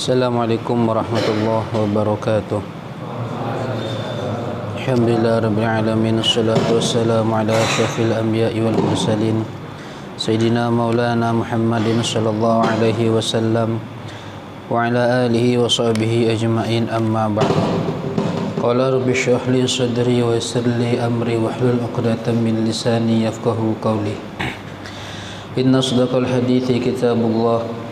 Assalamualaikum warahmatullahi wabarakatuh. Alhamdulillah rabbil alamin, assalatu wassalamu ala asyrafil anbiya'i wal mursalin Sayyidina Maulana Muhammadin sallallahu alaihi wasallam wa ala alihi wa sahbihi ajma'in, amma ba'd. Qala rabbi shrah li sadri wa yassir li amri wahlul 'uqdatam min lisani yafqahu qawli. Inna asdaqal hadithi kitabullah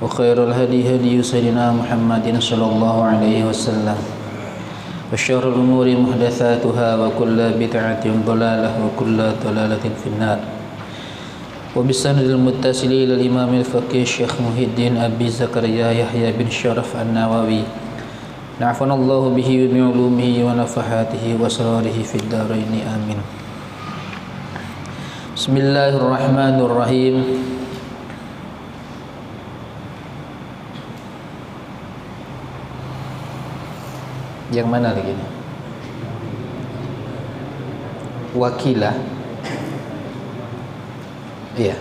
wa khairul hadi hadi sayyidina Muhammadin sallallahu alaihi wasallam wa syarrul umuri muhdatsatuha wa kullu bid'atin dhalalah wa kullu dhalalatin finnar. Wa bisanadil muttasili ila al-imam al-faqih Syekh Muhyiddin Abi Zakaria Yahya bin Syaraf An-Nawawi, na'fanallahu bihi wa bi ulumihi wa nafahatihi wa asrarihi fid dharain, amin. Bismillahirrahmanirrahim. Yang mana lagi nih? Wakilah. Iya.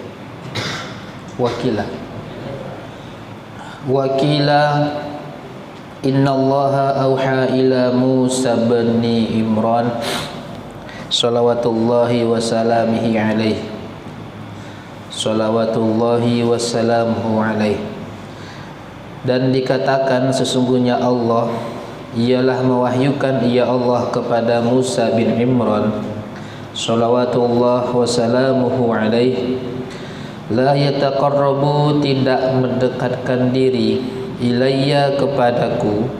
Wakilah. Wakilah. Innallaha auha ila Musa bin Imran salawatullahi wa salamihi alaihi. Salawatullahi wa salamuhu alaihi. Dan dikatakan sesungguhnya Allah ialah mewahyukan ia Allah kepada Musa bin Imran salawatullah wa salamuhu alaihi, la yataqarrabu, tidak mendekatkan diri, ilayya, kepadaku,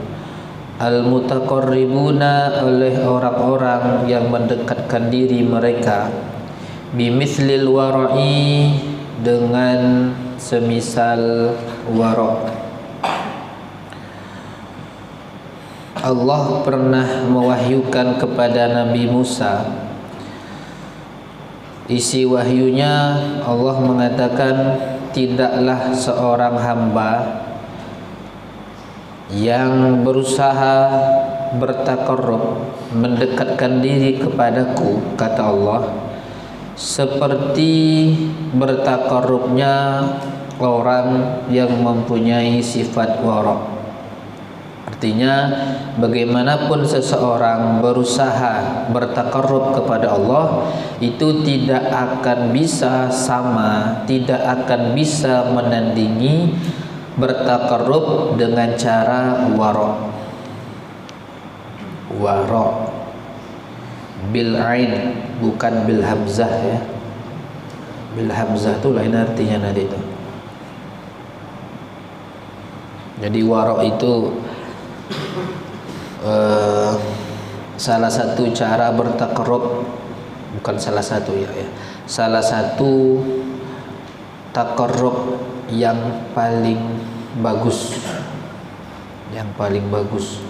al-mutaqarribuna, oleh orang-orang yang mendekatkan diri mereka, bimithlil wara'i, dengan semisal wara'. Allah pernah mewahyukan kepada Nabi Musa. Isi wahyunya, Allah mengatakan, tidaklah seorang hamba yang berusaha bertaqarrub, mendekatkan diri kepadaku, kata Allah, seperti bertaqarrubnya orang yang mempunyai sifat wara'. Artinya, bagaimanapun seseorang berusaha bertaqarrub kepada Allah, itu tidak akan bisa sama, tidak akan bisa menandingi bertaqarrub dengan cara wara'. Wara' bil ain, bukan bil hamzah ya. Bil hamzah itu lain artinya nanti itu. Jadi wara' itu salah satu cara bertaqarrub, bukan salah satu ya, salah satu taqarrub yang paling bagus, yang paling bagus.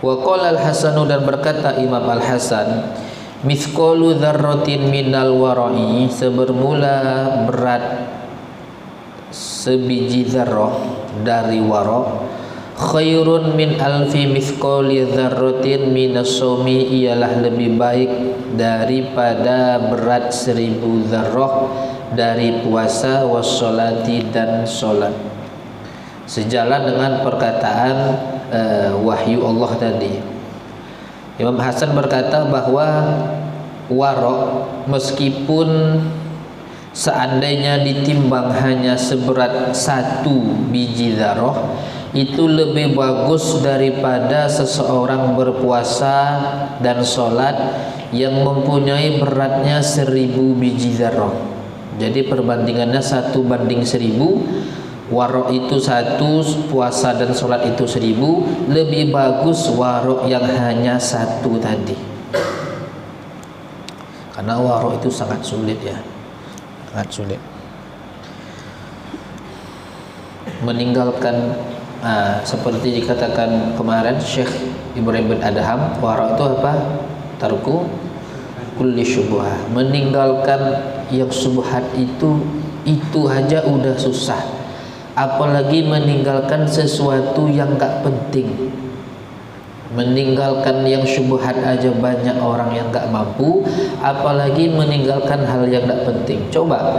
Wa qala al-Hasanu, dan berkata Imam Al-Hasan, mithqalu dzarratin minal wara'i, sebermula berat sebiji dzarrah dari wara', khairun min alfi mithqali dzarratin minas sawmi, ialah lebih baik daripada berat 1000 dzarrah dari puasa, wassolati, dan solat. Sejalan dengan perkataan wahyu Allah tadi, Imam Hasan berkata bahwa wara' meskipun seandainya ditimbang hanya seberat 1 biji dzarrah, itu lebih bagus daripada seseorang berpuasa dan sholat yang mempunyai beratnya 1000 biji dzarrah. Jadi perbandingannya 1 banding 1000. Wara' itu 1, puasa dan sholat itu 1000. Lebih bagus wara' yang hanya 1 tadi, karena wara' itu sangat sulit ya, sangat sulit. Meninggalkan seperti dikatakan kemarin Syekh Ibrahim bin Adham, wara' itu apa? Tarku kulli syubhah, meninggalkan yang syubhat itu aja udah susah, apalagi meninggalkan sesuatu yang gak penting. Meninggalkan yang syubhat aja banyak orang yang gak mampu, apalagi meninggalkan hal yang gak penting. Coba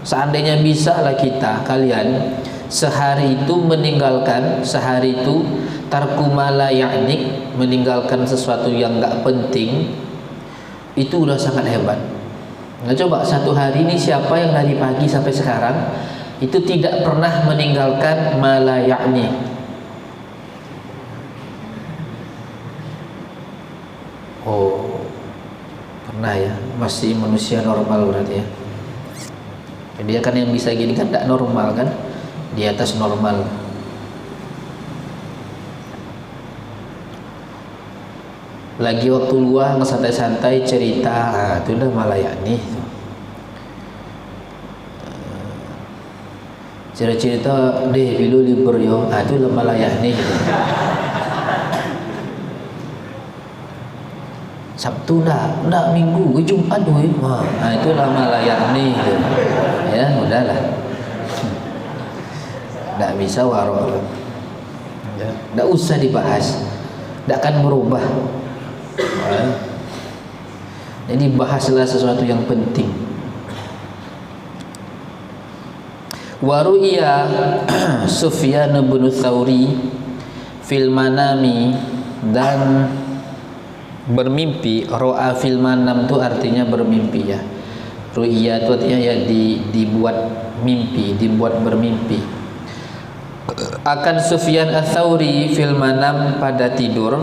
seandainya bisa lah kita, kalian sehari itu meninggalkan, sehari itu tarku ma la ya'nik, meninggalkan sesuatu yang enggak penting, itu udah sangat hebat. Nah, coba satu hari ini siapa yang dari pagi sampai sekarang itu tidak pernah meninggalkan ma la ya'ni? Oh, pernah ya, masih manusia normal berarti ya. Dia kan yang bisa gini kan tidak normal kan, di atas normal. Lagi waktu luang santai-santai cerita, itu udah malayani. Cerita-cerita deh bilu libur yo, itu udah malayani. Sabtu enggak Minggu, Jumat weh. Itu lama layak nih. Ya, udahlah. Enggak bisa warok. Ya, enggak usah dibahas. Enggak akan merubah. Jadi bahaslah sesuatu yang penting. Waru'ya Sufyan bin Tsauri fil manami, dan bermimpi. Ro'a fil manam itu artinya bermimpi ya. Ru'ya itu artinya ya dibuat mimpi, dibuat bermimpi. Akan Sufyan ats-Tsauri fil manam, pada tidur.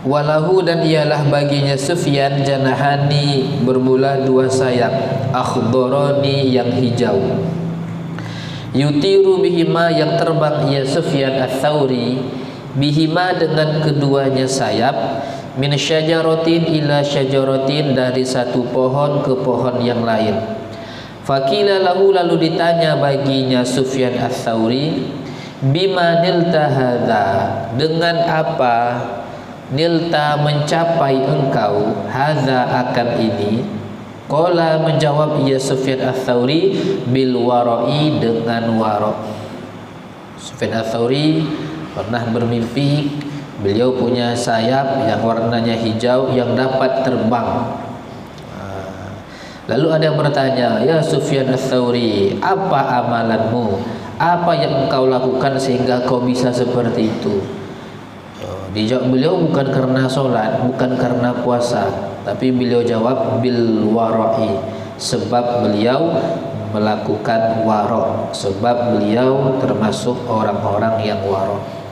Walahu, dan ialah baginya Sufyan janahani, bermula dua sayap, akhdharani, yang hijau. Yutiru bihima, yang terbang ia Sufyan ats-Tsauri, bihima, dengan keduanya sayap, min syajaratin ila syajaratin, dari satu pohon ke pohon yang lain. Faqila lahu, lalu ditanya baginya Sufyan ats-Tsauri, bima nilta hadza, dengan apa nilta mencapai engkau, hadza akan ini. Qala, menjawab ia Sufyan ats-Tsauri, bil wara'i, dengan warok. Sufyan ats-Tsauri pernah bermimpi beliau punya sayap yang warnanya hijau yang dapat terbang. Lalu ada yang bertanya, ya Sufyan ats-Tsauri, apa amalanmu? Apa yang engkau lakukan sehingga kau bisa seperti itu? Dijawab beliau, bukan karena sholat, bukan karena puasa, tapi beliau jawab bil wara'i, sebab beliau melakukan warok, sebab beliau termasuk orang-orang yang warok.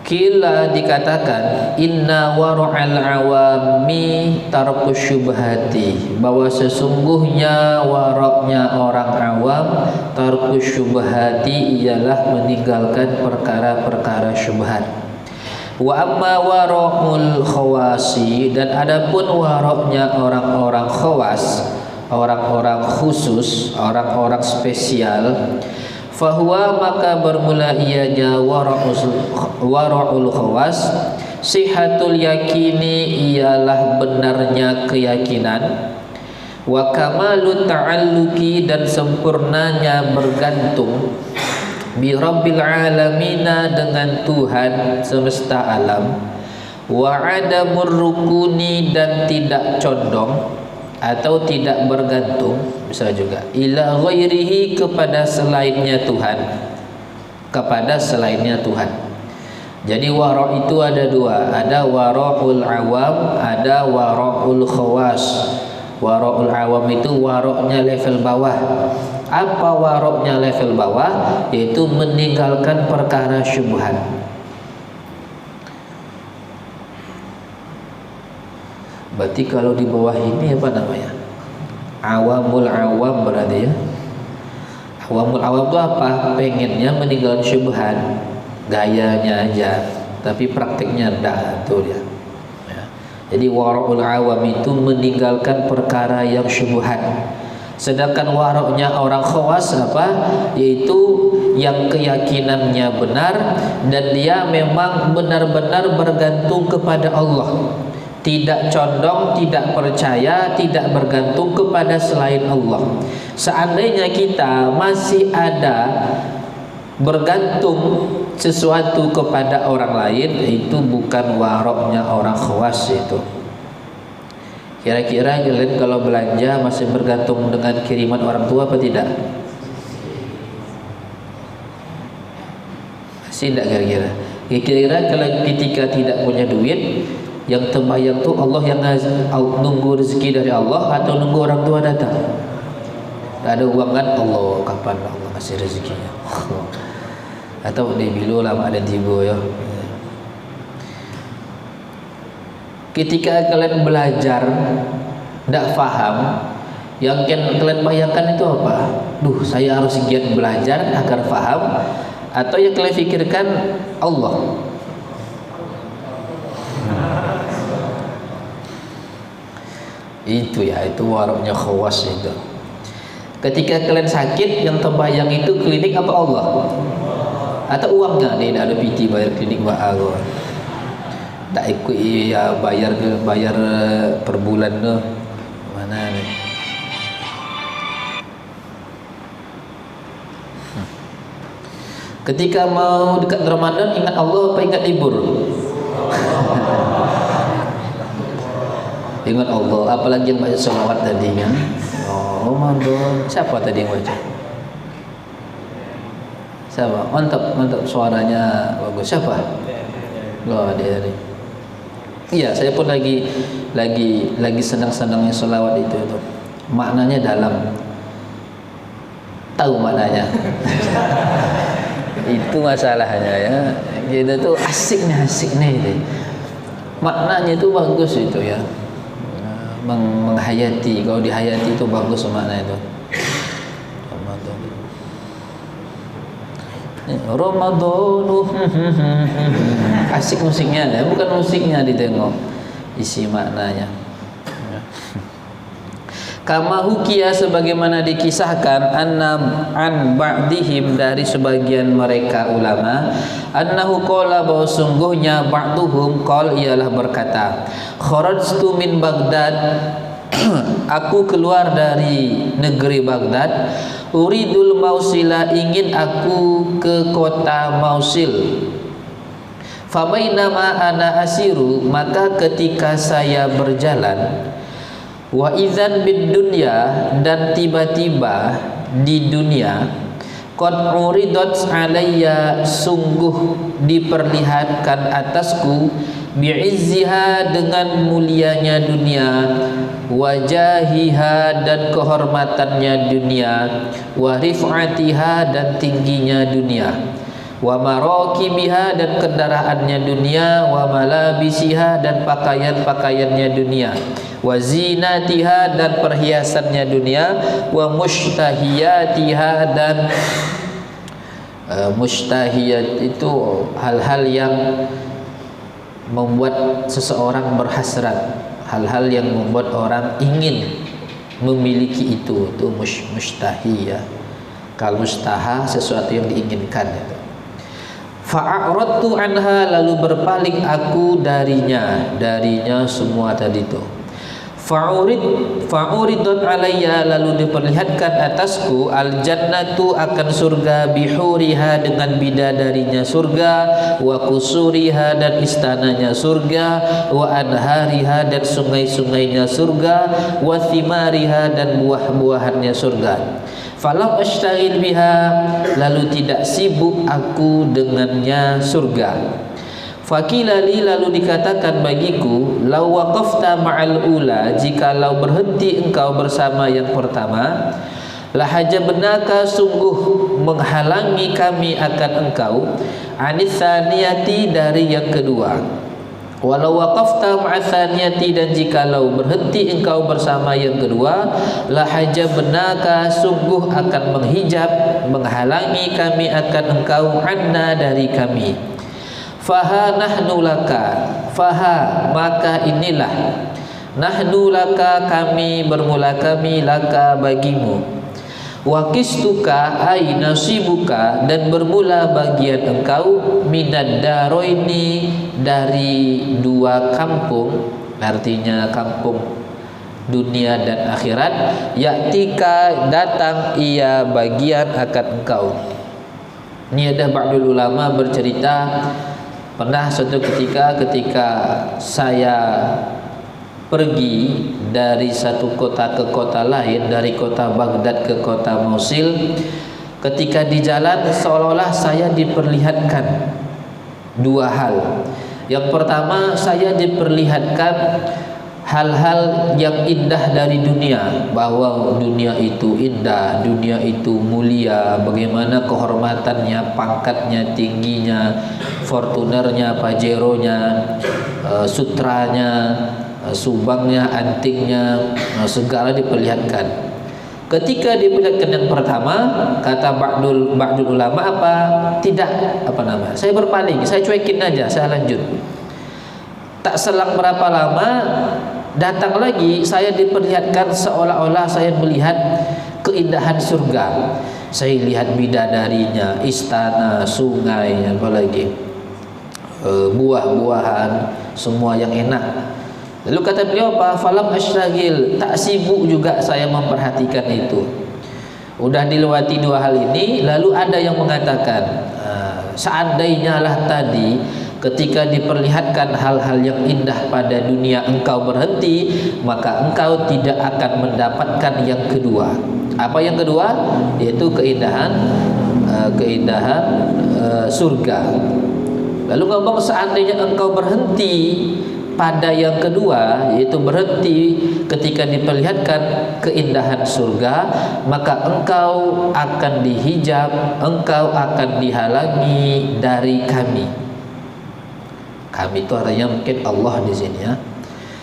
Kila, dikatakan, inna wara'al awami tarku syubhati, bahwa sesungguhnya waroknya orang awam, tarku syubhati, ialah meninggalkan perkara-perkara syubhat. Wa amma wara'ul khawasi, dan adapun waroknya orang-orang khawas, orang-orang khusus, orang-orang spesial, fahuwa, maka bermula ianya wara'ul khawas, sihatul yakini, ialah benarnya keyakinan, wa kamalut ta'alluqi, dan sempurnanya bergantung, bi rabbil alamina, dengan Tuhan semesta alam, wa adamur rukuni, dan tidak condong atau tidak bergantung, bisa juga, ila ghairihi, kepada selainnya Tuhan, kepada selainnya Tuhan. Jadi wara' itu ada dua, ada wara'ul awam, ada wara'ul khawas. Wara'ul awam itu wara'nya level bawah. Apa wara'nya level bawah? Yaitu meninggalkan perkara syubhat. Berarti kalau di bawah ini apa namanya? Awamul awam berarti ya. Awamul awam itu apa? Pengennya meninggalkan syubhat, gayanya aja, tapi praktiknya enggak, itu dia. Ya. Jadi wara'ul awam itu meninggalkan perkara yang syubhat. Sedangkan wara'nya orang khawas apa? Yaitu yang keyakinannya benar dan dia memang benar-benar bergantung kepada Allah. Tidak condong, tidak percaya, tidak bergantung kepada selain Allah. Seandainya kita masih ada bergantung sesuatu kepada orang lain, itu bukan waroknya orang khawas itu. Kira-kira kalian kalau belanja masih bergantung dengan kiriman orang tua apa tidak? Pasti tidak kira-kira. Kira-kira kalau ketika tidak punya duit, yang terbayang tuh Allah yang nunggu rezeki dari Allah atau nunggu orang tua datang. Tak ada uang kan, Allah kapan Allah kasih rezekinya. Atau dia bilu lama ada tiba ya. Ketika kalian belajar tidak faham, yang kalian bayangkan itu apa? Duh, saya harus giat belajar agar faham. Atau yang kalian fikirkan Allah. Itu ya, itu warungnya khawas itu. Ketika kalian sakit, yang terbayang itu klinik apa Allah? Atau uangnya? Dia tidak ada PT bayar klinik bahagia. Tak ikut ya, bayar per bulan tu. Mana ni? Ketika mau dekat Ramadan, ingat Allah apa ingat libur? Ingat Allah. Apalagi yang baca selawat tadi kan? Oh, Ramadan. Siapa tadi yang baca? Siapa? Mantap suaranya bagus. Siapa? Loh, dia tadi. Iya, saya pun lagi senang-senangnya selawat itu. Maknanya dalam. Tahu maknanya. Itu masalahnya ya. Kita tuh asik nih itu. Maknanya itu bagus itu ya. Menghayati, kalau dihayati itu bagus makna itu. Ramadan. Asik musiknya, bukan musiknya ditengok, isi maknanya. Kama hukiya, sebagaimana dikisahkan an ba'dihim, dari sebagian mereka ulama, annahu qala, bahwa sungguhnya ba'duhum qal, ialah berkata, kharajtu min Baghdad, aku keluar dari negeri Baghdad, uridul Mausila, ingin aku ke kota Mausil. Fabainama ana asiru, maka ketika saya berjalan, wa idzan bid dunya, dan tiba-tiba di dunia, qad uridat alayya, sungguh diperlihatkan atasku, bi'izziha, dengan mulianya dunia, wajahiha, dan kehormatannya dunia, wa rif'atiha, dan tingginya dunia, wa marakibiha, dan kendaraannya dunia, wa malabisiha, dan pakaian-pakaiannya dunia, wa zinatiha, dan perhiasannya dunia, wa mushtahiyatiha, dan mushtahiyat itu hal-hal yang membuat seseorang berhasrat, hal-hal yang membuat orang ingin memiliki itu mushtahiyah. Kalau mustaha, sesuatu yang diinginkan itu. Fa'aradtu anha, lalu berpaling aku darinya semua tadi itu. Fa'uridat alayya, lalu diperlihatkan atasku, al-jannatu, akan surga, bihuriha, dengan bidadarinya surga, wa kusuriha, dan istananya surga, wa anhariha, dan sungai-sungainya surga, wa thimariha, dan buah-buahannya surga. Falam ashtaghil biha, lalu tidak sibuk aku dengannya surga. Fakilali, lalu dikatakan bagiku, law waqafta ma'al ula, jikalau berhenti engkau bersama yang pertama, lahajabnaka, sungguh menghalangi kami akan engkau, anitsaniyati, dari yang kedua. Walau waqafta ma'atsaniyati, dan jikalau berhenti engkau bersama yang kedua, lahajabnaka, sungguh akan menghalangi kami akan engkau, anna, dari kami. Faha nahnu laka, faha, maka inilah, nahnu laka, kami, bermula kami, laka, bagimu, waqistuka, ay nasibuka, dan bermula bagian engkau, minad daroini, dari dua kampung, artinya kampung dunia dan akhirat, yaktika, datang ia bagian akan engkau. Ini ada ba'dul ulama bercerita, pernah suatu ketika saya pergi dari satu kota ke kota lain, dari kota Baghdad ke kota Mosul, Ketika di jalan seolah-olah saya diperlihatkan dua hal. Yang pertama, saya diperlihatkan hal-hal yang indah dari dunia, bahwa dunia itu indah, dunia itu mulia, bagaimana kehormatannya, pangkatnya, tingginya, Fortunernya, Pajeronya, sutranya, subangnya, antingnya, segala diperlihatkan. Ketika diperlihatkan yang pertama, kata ba'dul ulama apa? Tidak, saya berpaling, saya cuekin aja, saya lanjut. Tak selang berapa lama datang lagi, saya diperlihatkan seolah-olah saya melihat keindahan surga. Saya lihat bidadarinya, istana, sungai, apalagi buah-buahan, semua yang enak. Lalu kata beliau apa? Falam asyragil, tak sibuk juga saya memperhatikan itu. Udah dilewati dua hal ini, lalu ada yang mengatakan, seandainya lah tadi ketika diperlihatkan hal-hal yang indah pada dunia engkau berhenti, maka engkau tidak akan mendapatkan yang kedua. Apa yang kedua? Yaitu keindahan surga. Lalu ngomong seandainya engkau berhenti pada yang kedua, yaitu berhenti ketika diperlihatkan keindahan surga, maka engkau akan dihijab, engkau akan dihalangi dari kami. Kami itu artinya mungkin Allah di sini ya.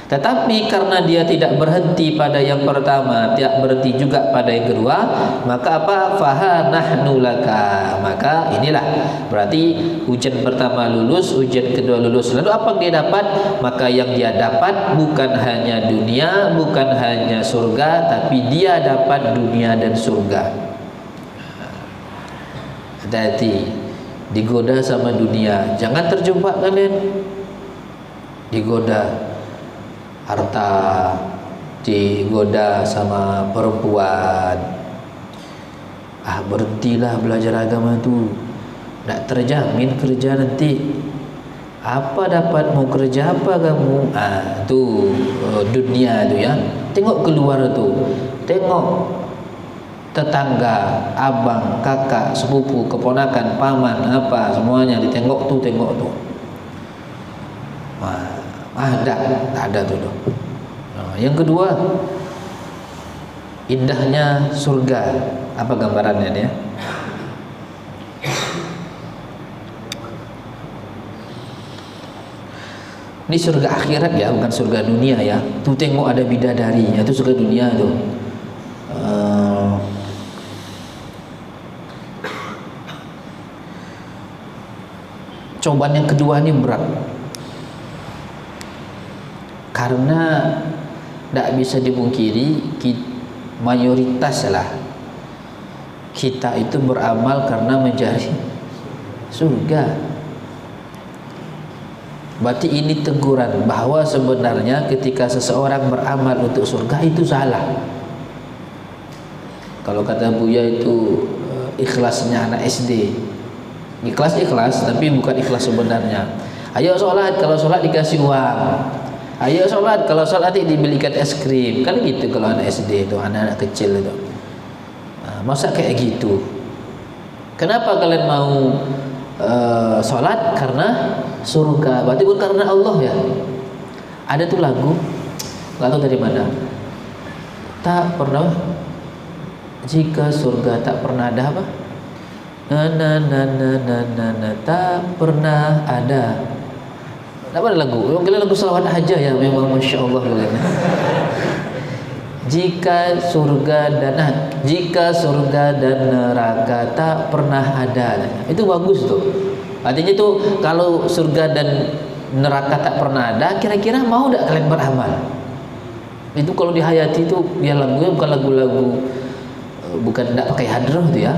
Tetapi karena dia tidak berhenti pada yang pertama, tidak berhenti juga pada yang kedua, maka apa? Faha nahnu laka. Maka inilah berarti ujian pertama lulus, ujian kedua lulus. Lalu apa yang dia dapat? Maka yang dia dapat bukan hanya dunia, bukan hanya surga, tapi dia dapat dunia dan surga. Hati-hati, digoda sama dunia, jangan terjebak kalian. Digoda harta, digoda sama perempuan. Berhentilah belajar agama tu, tak terjamin kerja nanti. Apa dapat, mau kerja apa kamu? Tu dunia tu ya. Tengok keluar tu, tengok tetangga, abang, kakak, sepupu, keponakan, paman, apa semuanya ditengok tu, tengok tu. Tak ada tu. Yang kedua, indahnya surga. Apa gambarannya dia? Ini surga akhirat ya, bukan surga dunia ya. Tu tengok ada bidadari, itu surga dunia tu. Cobaan yang kedua ini berat. Karena tidak bisa dipungkiri, mayoritas lah kita itu beramal karena mencari surga. Berarti ini teguran bahwa sebenarnya ketika seseorang beramal untuk surga itu salah. Kalau kata Buya itu ikhlasnya anak SD. Ikhlas tapi bukan ikhlas sebenarnya. Ayo sholat, kalau sholat dikasih uang. Ayo sholat, kalau sholat dibelikan es krim. Kan gitu kalau anak SD itu, anak-anak kecil itu. Masa kayak gitu? Kenapa kalian mau sholat? Karena surga. Berarti bukan karena Allah ya. Ada tuh lagu, nggak tahu dari mana. Tak pernah, jika surga tak pernah ada apa? Tak pernah ada. Apa ada lagu? Kalian lagu salawat aja ya, memang masya Allah kalian. Jika surga dan neraka tak pernah ada, itu bagus tuh. Artinya tuh kalau surga dan neraka tak pernah ada, kira-kira mau tidak kalian beramal? Itu kalau dihayati itu dia lagunya bukan lagu-lagu, bukan tidak pakai hadroh tuh ya.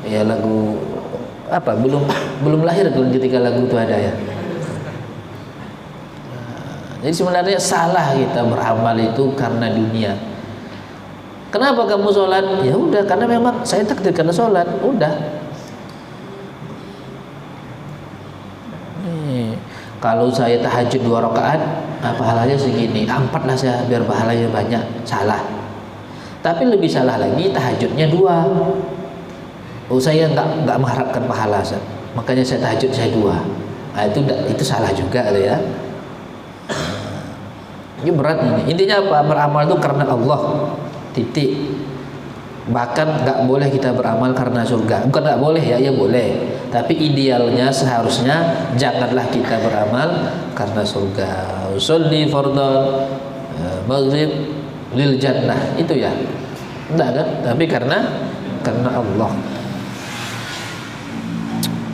Ya lagu apa? Belum lahir kalau ketika lagu itu ada ya. Jadi sebenarnya salah kita beramal itu karena dunia. Kenapa kamu sholat? Ya udah, karena memang saya takdirkan sholat. Udah. Nih, kalau saya tahajud 2 rakaat, pahalanya segini. 4 lah saya biar pahalanya banyak. Salah. Tapi lebih salah lagi tahajudnya 2. Oh saya enggak mengharapkan pahala, Ustaz. Makanya saya tahajud saya 2. Nah, itu salah juga ya. Ini berat ini. Intinya apa? Beramal itu karena Allah. Titik. Bahkan nggak boleh kita beramal karena surga. Bukan nggak boleh ya, ya boleh. Tapi idealnya seharusnya janganlah kita beramal karena surga. Usolli fardhan maghrib lil jannah, itu ya. Enggak kan? Tapi karena Allah.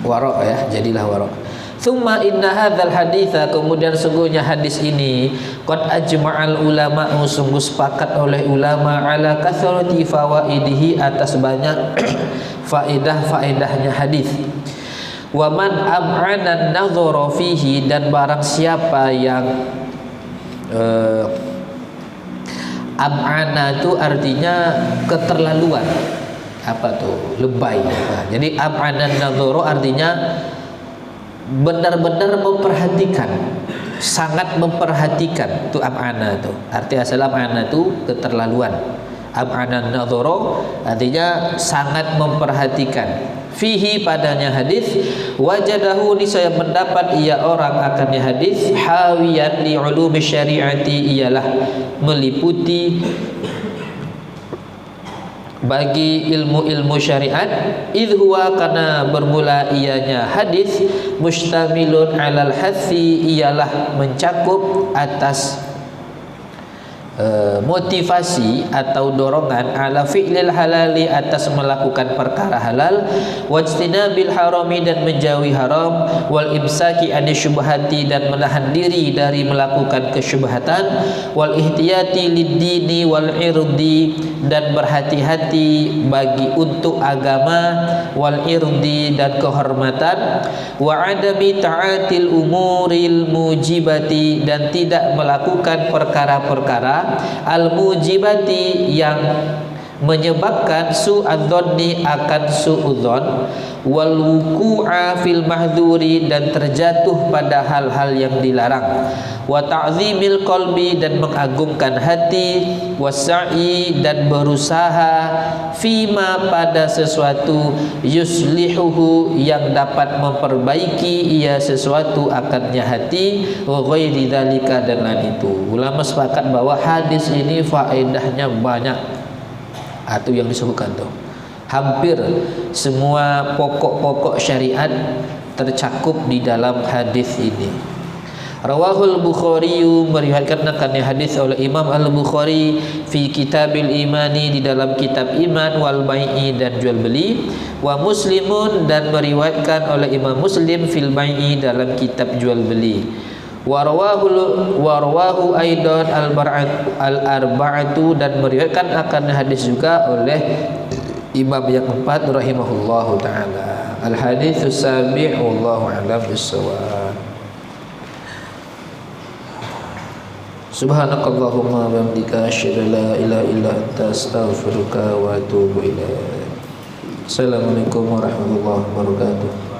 Wara' ya, jadilah wara'. Tsumma inna hadzal haditsa, kemudian sungguhnya hadis ini qad ajma'al ulama, sungguh sepakat oleh ulama ala kathrati fawaidihi, atas banyak faedah-faedahnya hadis. Wa man am'ana an-nadhara fihi, dan barang siapa yang am'ana itu artinya keterlaluan. Apa tuh? Lebay. Jadi am'ana an-nadhara artinya benar-benar memperhatikan, sangat memperhatikan. Itu am'ana itu. Arti asal am'ana itu keterlaluan. Am'ana an-nadhara artinya sangat memperhatikan. Fihi, padanya hadis, wajadahu, ni saya mendapat ia orang akannya hadis, hawiyan li ulumi syariati, ialah meliputi bagi ilmu-ilmu syariat. Idh huwa, karena bermula ianya hadis, mustamilun alal hathi, ialah mencakup atas motivasi atau dorongan ala fi'lil halali, atas melakukan perkara halal, wajtinabil harami, dan menjauhi haram, wal imsaki ani syubhati, dan menahan diri dari melakukan kesyubhatan, wal ihtiyati lid-dini wal irdi, dan berhati-hati bagi untuk agama, wal irdi, dan kehormatan, wa adami ta'atil umuril mujibati, dan tidak melakukan perkara-perkara al-mujibati yang menyebabkan su'adzonni, akan su'udzon, wal wuku'a fil mahdhuri, dan terjatuh pada hal-hal yang dilarang, wa ta'zimil qalbi, dan mengagungkan hati, wasa'i, dan berusaha, fima, pada sesuatu, yuslihuhu, yang dapat memperbaiki ia sesuatu akannya hati, wa ghairi dzalika, dan lain itu. Ulama sepakat bahwa hadis ini faedahnya banyak. Itu yang disebutkan tuh. Hampir semua pokok-pokok syariat tercakup di dalam hadis ini. Rawahul Bukhari, meriwayatkan akan hadis oleh Imam Al-Bukhari fi Kitabil Imani, di dalam kitab iman, wal bai'i, dan jual beli, wa Muslimun, dan meriwayatkan oleh Imam Muslim fil bai'i, dalam kitab jual beli. Warwahu aidan al-arba'atu, dan meriwayatkan akan hadis juga oleh imam yang 4 rahimahullahu taala. Al-haditsus sabi', wallahu a'lam bis-shawab. Subhanakallahumma wa bihamdika, asyhadu an la ilaha illa anta, astaghfiruka wa atubu ilaik. Assalamualaikum warahmatullahi wabarakatuh.